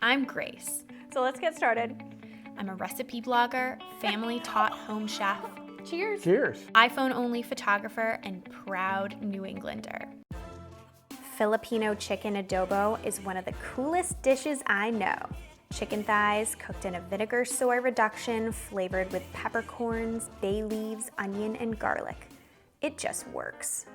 I'm Grace. So let's get started. I'm a recipe blogger, family-taught home chef, Cheers. Cheers. iPhone-only photographer, and proud New Englander. Filipino chicken adobo is one of the coolest dishes I know. Chicken thighs cooked in a vinegar-soy reduction flavored with peppercorns, bay leaves, onion, and garlic. It just works.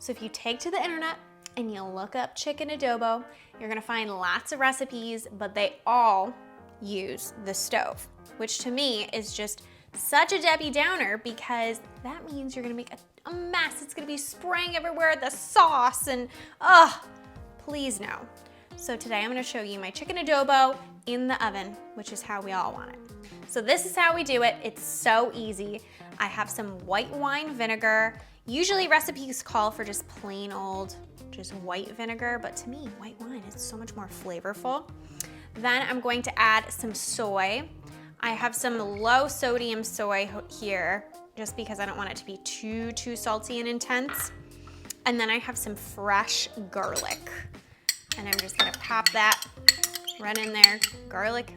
So if you take to the internet and you look up chicken adobo, you're gonna find lots of recipes, but they all use the stove, which to me is just such a Debbie Downer because that means you're gonna make a mess. It's gonna be spraying everywhere, the sauce, and please no. So today I'm gonna show you my chicken adobo in the oven, which is how we all want it. So this is how we do it. It's so easy. I have some white wine vinegar. Usually recipes call for just plain old, just white vinegar, but to me, white wine is so much more flavorful. Then I'm going to add some soy. I have some low sodium soy here, just because I don't want it to be too salty and intense. And then I have some fresh garlic. And I'm just gonna pop that right in there. Garlic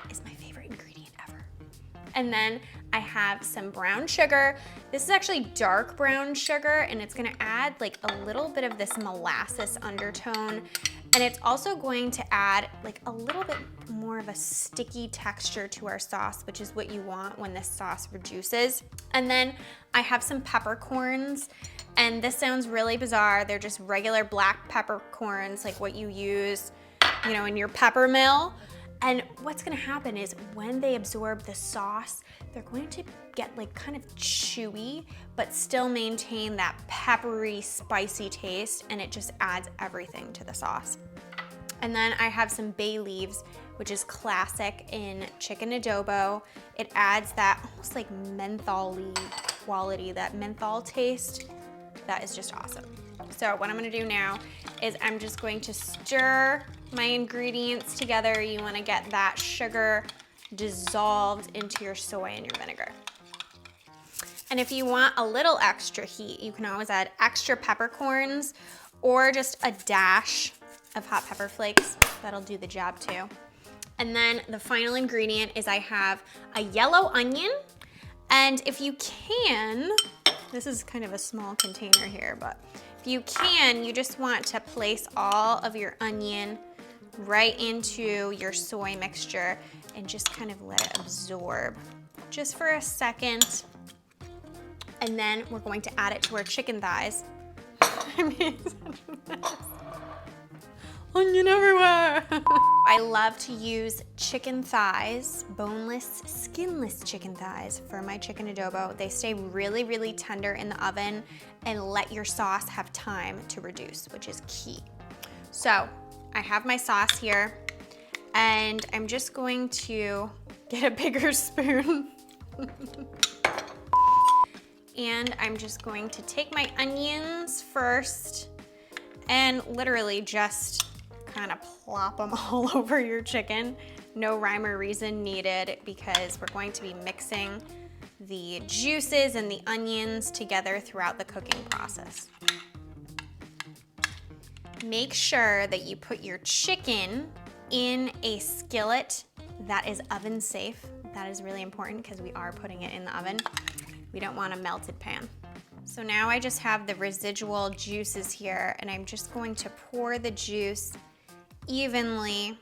is my favorite ingredient ever. And then I have some brown sugar. This is actually dark brown sugar, and it's gonna add like a little bit of this molasses undertone. And it's also going to add like a little bit more of a sticky texture to our sauce, which is what you want when this sauce reduces. And then I have some peppercorns, and this sounds really bizarre. They're just regular black peppercorns, like what you use, you know, in your pepper mill. And what's gonna happen is when they absorb the sauce, they're going to get like kind of chewy, but still maintain that peppery, spicy taste, and it just adds everything to the sauce. And then I have some bay leaves, which is classic in chicken adobo. It adds that almost like menthol-y quality, that menthol taste. That is just awesome. So what I'm gonna do now is I'm just going to stir my ingredients together. You wanna get that sugar dissolved into your soy and your vinegar. And if you want a little extra heat, you can always add extra peppercorns or just a dash of hot pepper flakes. That'll do the job too. And then the final ingredient is I have a yellow onion. And if you can, this is kind of a small container here, but if you can, you just want to place all of your onion right into your soy mixture and just kind of let it absorb just for a second. And then we're going to add it to our chicken thighs. I mean, it's such a mess. Onion everywhere. I love to use chicken thighs, boneless, skinless chicken thighs for my chicken adobo. They stay really, really tender in the oven and let your sauce have time to reduce, which is key. So I have my sauce here, and I'm just going to get a bigger spoon. And I'm just going to take my onions first and literally just kind of plop them all over your chicken. No rhyme or reason needed because we're going to be mixing the juices and the onions together throughout the cooking process. Make sure that you put your chicken in a skillet that is oven safe. That is really important because we are putting it in the oven. We don't want a melted pan. So now I just have the residual juices here, and I'm just going to pour the juice evenly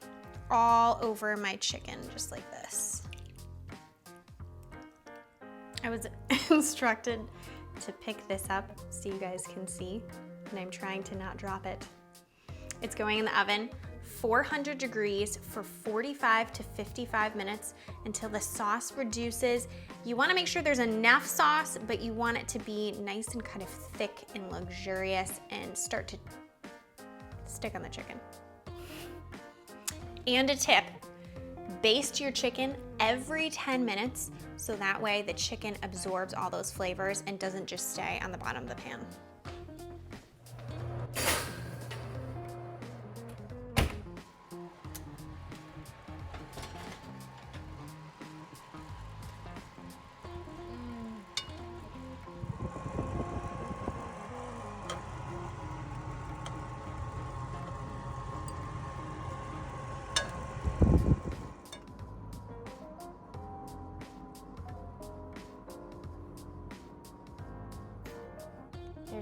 all over my chicken, just like this. I was instructed to pick this up so you guys can see, and I'm trying to not drop it. It's going in the oven, 400 degrees for 45 to 55 minutes until the sauce reduces. You wanna make sure there's enough sauce, but you want it to be nice and kind of thick and luxurious and start to stick on the chicken. And a tip, baste your chicken every 10 minutes so that way the chicken absorbs all those flavors and doesn't just stay on the bottom of the pan.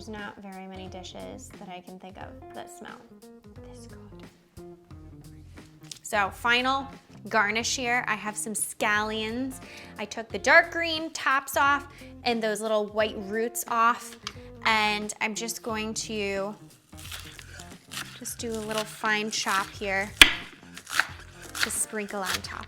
There's not very many dishes that I can think of that smell this good. So final garnish here, I have some scallions. I took the dark green tops off and those little white roots off, and I'm just going to just do a little fine chop here to sprinkle on top.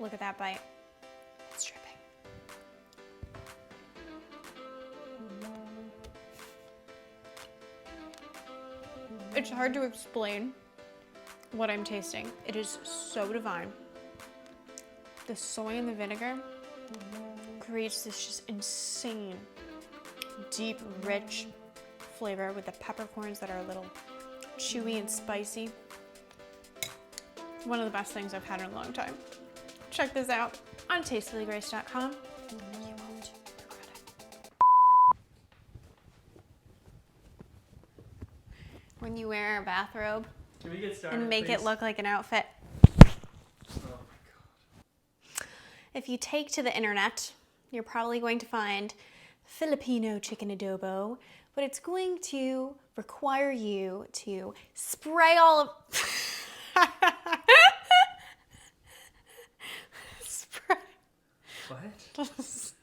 Look at that bite. It's dripping. It's hard to explain what I'm tasting. It is so divine. The soy and the vinegar creates this just insane, deep, rich flavor with the peppercorns that are a little chewy and spicy. One of the best things I've had in a long time. Check this out on tastefullygrace.com. You won't regret it. When you wear a bathrobe Can we get started, and make please? it look like an outfit. Oh my god. If you take to the internet, you're probably going to find Filipino chicken adobo, but it's going to require you to spray all of... Spray. What?